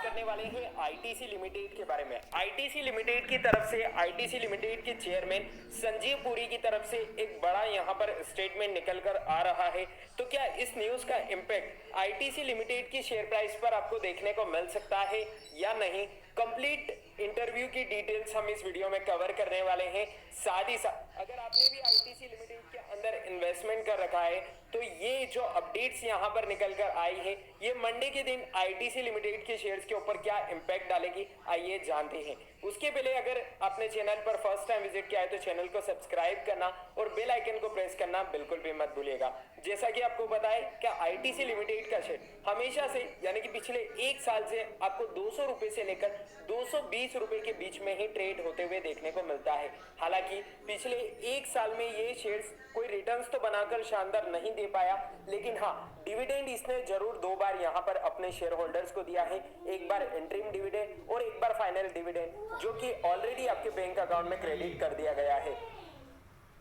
करने वाले हैं आईटीसी लिमिटेड के बारे में। आईटीसी लिमिटेड की तरफ से आईटीसी लिमिटेड के चेयरमैन संजीव पुरी की तरफ से एक बड़ा यहां पर स्टेटमेंट निकल कर आ रहा है। तो क्या इस न्यूज का इम्पैक्ट आईटीसी लिमिटेड की शेयर प्राइस पर आपको देखने को मिल सकता है या नहीं? कंप्लीट इंटरव्यू की डिटेल्स हम इस वीडियो में कवर करने वाले हैं। साथ ही साथ अगर आपने भी आईटीसी लिमिटेड के अंदर इन्वेस्टमेंट कर रखा है तो ये जो अपडेट्स यहां पर निकल कर आई है ये मंडे के दिन आईटीसी लिमिटेड के शेयर्स के ऊपर क्या इंपैक्ट डालेगी, आइए जानते हैं। उसके पहले अगर आपने चैनल पर फर्स्ट टाइम विजिट किया है तो चैनल को सब्सक्राइब करना और बेल आइकन को प्रेस करना बिल्कुल भी मत भूलिएगा। जैसा कि आपको पता है कि आईटीसी लिमिटेड का शेयर हमेशा से यानी कि पिछले एक साल से आपको 200 रुपए से लेकर 220 रुपए के बीच में ही ट्रेड होते हुए देखने को मिलता है। हालांकि पिछले एक साल में ये शेयर्स कोई रिटर्न्स तो बनाकर शानदार नहीं दे पाया, लेकिन हाँ डिविडेंड इसने जरूर दो बार यहाँ पर अपने शेयर होल्डर्स को दिया है। एक बार इंटरिम डिविडेंड और एक बार फाइनल डिविडेंड, जो कि ऑलरेडी आपके बैंक अकाउंट में क्रेडिट कर दिया गया है।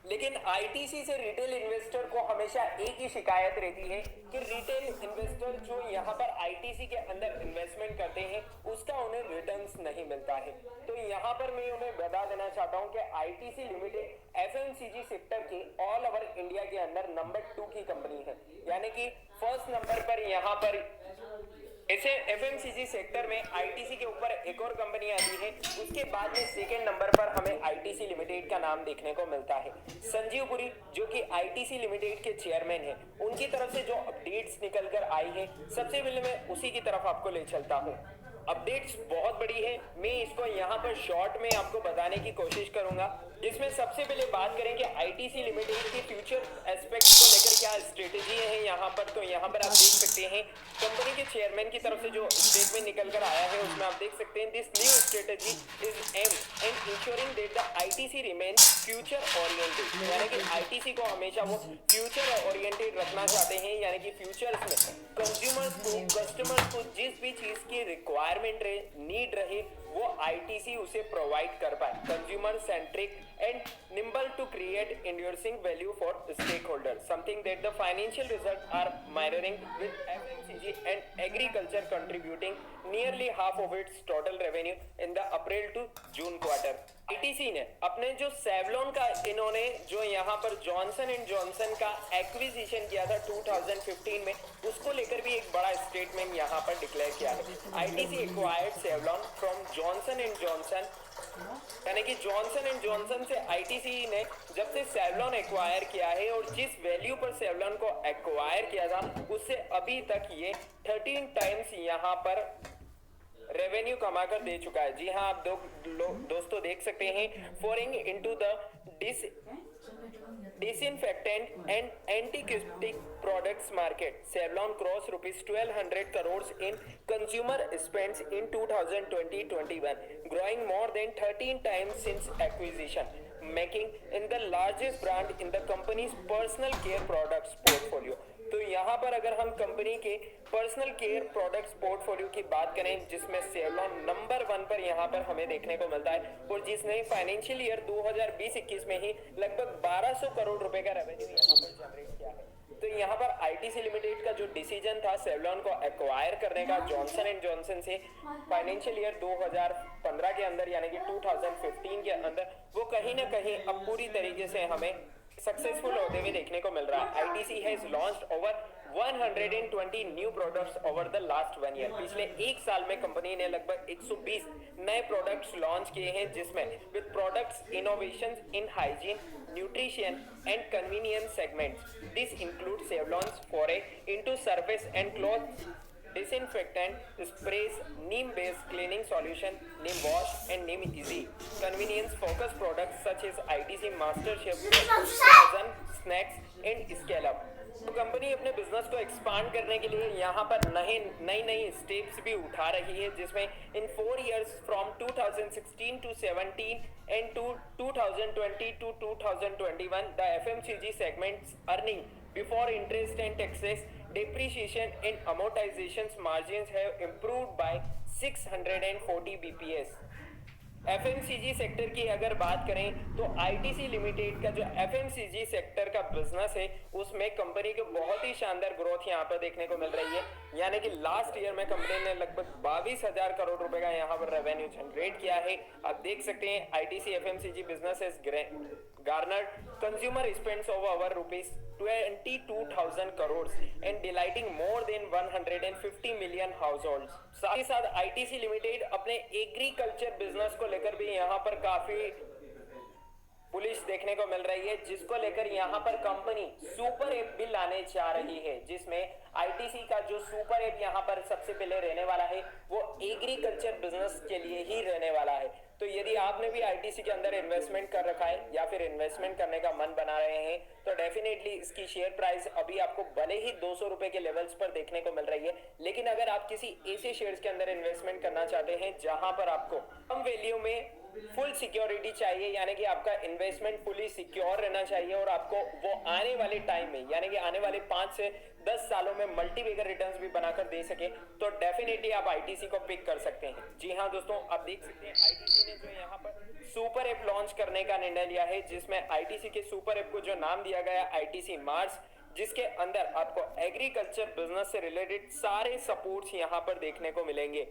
लेकिन आईटीसी से रिटेल इन्वेस्टर को हमेशा एक ही शिकायत रहती है कि रिटेल इन्वेस्टर जो यहाँ पर आईटीसी के अंदर इन्वेस्टमेंट करते हैं उसका उन्हें रिटर्न्स नहीं मिलता है। तो यहाँ पर मैं उन्हें बता देना चाहता हूँ कि आईटीसी लिमिटेड एफएमसीजी सेक्टर के ऑल ओवर इंडिया के अंदर नंबर 2 की कंपनी है, यानी कि फर्स्ट नंबर पर यहाँ पर ऐसे एफएमसीजी सेक्टर में आईटीसी के ऊपर एक और कंपनी आती है। उसके बाद में सेकेंड नंबर पर हमें आईटीसी लिमिटेड का नाम देखने को मिलता है। संजीव पुरी जो कि आईटीसी लिमिटेड के चेयरमैन हैं, उनकी तरफ से जो अपडेट्स निकल कर आई है सबसे पहले मैं उसी की तरफ आपको ले चलता हूँ। अपडेट्स बहुत बड़ी है, मैं इसको यहाँ पर शॉर्ट में आपको बताने की कोशिश करूंगा, जिसमें सबसे पहले बात करेंगे आईटीसी लिमिटेड के फ्यूचर एस्पेक्ट को लेकर क्या स्ट्रेटेजी है यहाँ पर। तो यहाँ पर आप देख सकते हैं कंपनी के चेयरमैन की तरफ से जो स्टेटमेंट निकल कर आया है उसमें आप देख सकते हैं, this new strategy is aim and ensuring that the ITC remains future oriented, यानी कि आईटीसी को हमेशा वो फ्यूचर ओरिएंटेड रखना चाहते हैं, यानी कि फ्यूचर्स में कंज्यूमर्स को कस्टमर्स को जिस भी चीज की रिक्वायरमेंट रहे, नीड रहे, वो आईटीसी उसे प्रोवाइड कर पाए। Consumer centric and nimble to create enduring value for stakeholders, something that the financial results are mirroring, with FMCG and agriculture contributing nearly half of its total revenue in the April to June quarter. ITC ने अपने जो Savlon का इन्होंने जो यहाँ पर Johnson and Johnson का acquisition किया था 2015 में, उसको लेकर भी एक बड़ा स्टेटमेंट यहाँ पर डिक्लेयर किया है। ITC acquired Savlon from Johnson and Johnson, यानी कि जॉनसन एंड जॉनसन से आईटीसी ने जब से सेवलॉन एक्वायर किया है और जिस वैल्यू पर सेवलॉन को एक्वायर किया था उससे अभी तक ये 13 टाइम्स यहाँ पर रेवेन्यू कमाकर दे चुका है। जी हाँ, आप दोस्तों देख सकते हैं, foraying into the disinfectant and antiseptic products market, Savlon crossed rupees 1200 crores in consumer spends in 2020-21, growing more than 13 times since acquisition, making it the largest brand in the company's personal care products portfolio. तो यहाँ पर अगर हम company के personal care products portfolio की बात करें जिसमें सेवलॉन नंबर 1 पर यहाँ पर हमें देखने को मिलता है, और जिसने फाइनेंशियल ईयर 2020-21 में ही लगभग 1200 करोड़ रुपए का रेवेन्यू यहाँ पर जनरेट किया है। तो यहाँ पर आईटीसी लिमिटेड का जो डिसीजन था सेवलॉन को एक्वायर करने का जॉनसन एंड जॉनसन से फाइनेंशियल ईयर 2015 के अंदर, यानी कि 2015 के अंदर, वो कहीं ना कहीं अब पूरी तरीके से हमें सक्सेसफुल होते हुए देखने को मिल रहा है। ITC has launched over 120 new products over the last 1 year. पिछले एक साल में कंपनी ने लगभग 120 नए प्रोडक्ट्स लॉन्च किए हैं, जिसमें with products innovations in hygiene, nutrition and convenience segments. This include Savlon's foray into surface and cloth disinfectant sprays, neem based cleaning solution, neem wash and neem easy convenience focused products such as ITC master chef frozen snacks and scale up। तो company अपने business को expand करने के लिए यहाँ पर नई steps भी उठा रही है, जिसमें इन 4 years from 2016 to 17 and to 2020 to 2021 the FMCG segment's earning before interest and taxes, depreciation and amortizations margins have improved by 640 bps. FMCG sector की अगर बात करें तो आईटीसी लिमिटेड का जो एफएमसीजी सेक्टर का बिजनेस है उसमें कंपनी को बहुत ही शानदार ग्रोथ यहाँ पर देखने को मिल रही है। यानी कि लास्ट ईयर में कंपनी ने लगभग 22,000 करोड़ रुपए का यहाँ पर रेवेन्यू जनरेट किया है। आप देख सकते हैं ITC FMCG business is garnered consumer spends of over rupees 22,000 crores and delighting more than 150 million households। साथ ही साथ आईटीसी लिमिटेड अपने एग्रीकल्चर बिजनेस को लेकर भी यहाँ पर काफी पुलिस देखने को मिल रही है, जिसको लेकर यहाँ पर कंपनी सुपर ऐप भी लाने जा रही है, जिसमें आईटीसी का जो सुपर ऐप यहाँ पर सबसे पहले रहने वाला है वो एग्रीकल्चर बिजनेस के लिए ही रहने वाला है। तो यदि आपने भी आईटीसी के अंदर इन्वेस्टमेंट कर रखा है या फिर इन्वेस्टमेंट करने का मन बना रहे हैं तो डेफिनेटली इसकी शेयर प्राइस अभी आपको भले ही 200 रुपए के लेवल्स पर देखने को मिल रही है, लेकिन अगर आप किसी ऐसे शेयर्स के अंदर इन्वेस्टमेंट करना चाहते हैं जहां पर आपको कम वैल्यू में फुल सिक्योरिटी चाहिए, यानी कि आपका इन्वेस्टमेंट फुली सिक्योर रहना चाहिए और आपको वो आने वाले टाइम में यानी कि आने वाले 5 से 10 सालों में मल्टीबैगर रिटर्न्स भी बनाकर दे सके तो डेफिनेटली आप आईटीसी को पिक कर सकते हैं। जी हाँ दोस्तों, आप देख सकते हैं आईटीसी ने जो यहाँ पर सुपर ऐप लॉन्च करने का निर्णय लिया है, जिसमें आईटीसी के सुपर ऐप को जो नाम दिया गया आईटीसी मार्स, जिसके अंदर आपको एग्रीकल्चर बिजनेस से रिलेटेड सारे सपोर्ट्स यहाँ पर देखने को मिलेंगे।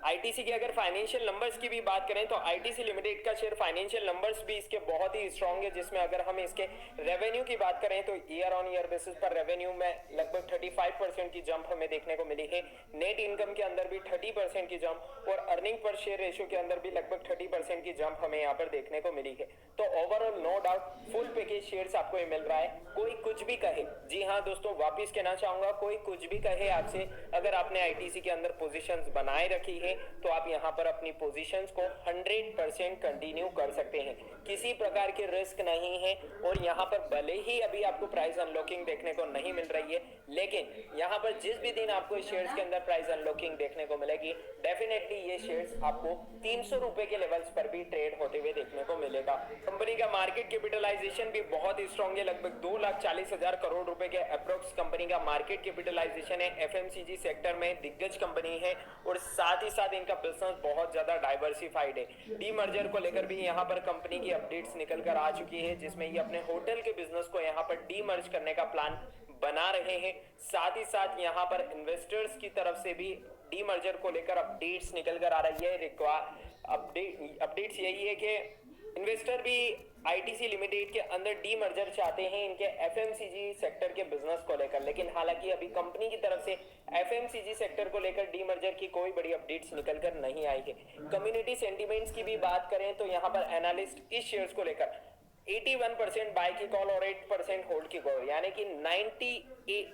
आईटीसी के अगर फाइनेंशियल नंबर्स की भी बात करें तो आईटीसी लिमिटेड का शेयर फाइनेंशियल नंबर्स भी इसके बहुत ही स्ट्रांग है, जिसमें अगर हम इसके रेवेन्यू की बात करें तो ईयर ऑन ईयर बेसिस पर रेवेन्यू में लगभग 35% की जंप हमें देखने को मिली है। नेट इनकम के अंदर भी 30% की जंप और अर्निंग पर शेयर रेशियो के अंदर भी लगभग 30% की जंप हमें यहाँ पर देखने को मिली है। तो overall no doubt full package shares आपको ये मिल रहा है। कोई कुछ भी कहे, जी हाँ दोस्तों वापिस कहना चाहूंगा, कोई कुछ भी कहे आपसे, अगर आपने आईटीसी के अंदर पोजीशंस बनाए रखी है तो आप यहाँ पर अपनी पोजीशंस को 100% कंटिन्यू कर सकते हैं। किसी प्रकार की रिस्क नहीं है और यहाँ पर भले ही अभी आपको प्राइस अनलॉकिंग देखने को नहीं मिल रही है, लेकिन यहाँ पर जिस भी दिन आपको शेयर्स के अंदर प्राइस अनलॉकिंग देखने को मिलेगी डेफिनेटली ये शेयर्स आपको 300 रुपए के लेवल्स पर भी ट्रेड होते हुए देखने को मिलेगा। कंपनी का मार्केट कैपिटलाइजेशन भी बहुत ही स्ट्रॉन्ग है, लगभग 2,40,000 करोड़ रुपए के अप्रोक्स कंपनी का मार्केट कैपिटलाइजेशन है। एफएमसीजी सेक्टर में दिग्गज कंपनी है और साथ ही साथ इनका बिजनेस बहुत ज्यादा डाइवर्सिफाइड है। डीमर्जर को लेकर भी यहाँ पर कंपनी की अपडेट्स निकल कर आ चुकी है, जिसमें ये अपने होटल के बिजनेस को यहाँ पर डीमर्ज करने का प्लान बना रहे हैं। साथ ही साथ यहाँ पर इन्वेस्टर्स की तरफ से भी डीमर्जर को लेकर अपडेट्स निकल कर आ रही है। अपडेट्स यही है कि इन्वेस्टर भी आईटीसी लिमिटेड के अंदर डीमर्जर चाहते हैं इनके एफएमसीजी सेक्टर के बिजनेस को लेकर, लेकिन हालांकि अभी कंपनी की तरफ से एफएमसीजी सेक्टर को लेकर डीमर्जर की कोई बड़ी अपडेट्स निकल कर नहीं आई है। कम्युनिटी सेंटीमेंट्स की भी बात करें तो यहाँ पर एनालिस्ट इस शेयर्स को लेकर 81% बाय की कॉल और 8% होल्ड की कॉल, यानी कि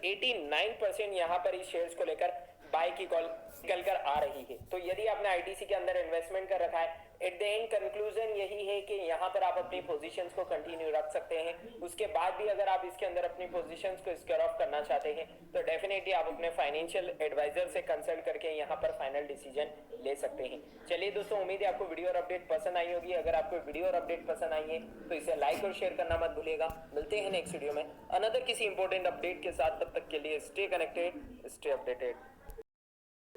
89% यहाँ पर इस शेयर्स को लेकर बाय की कॉल निकल कर आ रही है। तो यदि आपने आईटीसी के अंदर इन्वेस्टमेंट कर रखा है, एट द एंड कंक्लूजन यही है कि यहाँ पर आप अपनी पोजीशंस को कंटिन्यू रख सकते हैं। उसके बाद भी अगर आप इसके अंदर अपनी पोजीशंस को स्क्वायर ऑफ करना चाहते हैं तो डेफिनेटली आप अपने फाइनेंशियल एडवाइजर से कंसल्ट करके यहाँ पर फाइनल डिसीजन ले सकते हैं। चलिए दोस्तों, उम्मीद है आपको वीडियो और अपडेट पसंद आई होगी। अगर आपको वीडियो और अपडेट पसंद आई है तो इसे लाइक और शेयर करना मत भूलिएगा। मिलते हैं नेक्स्ट वीडियो में अनदर किसी इंपॉर्टेंट अपडेट के साथ, तब तक के लिए स्टे कनेक्टेड, स्टे अपडेटेड।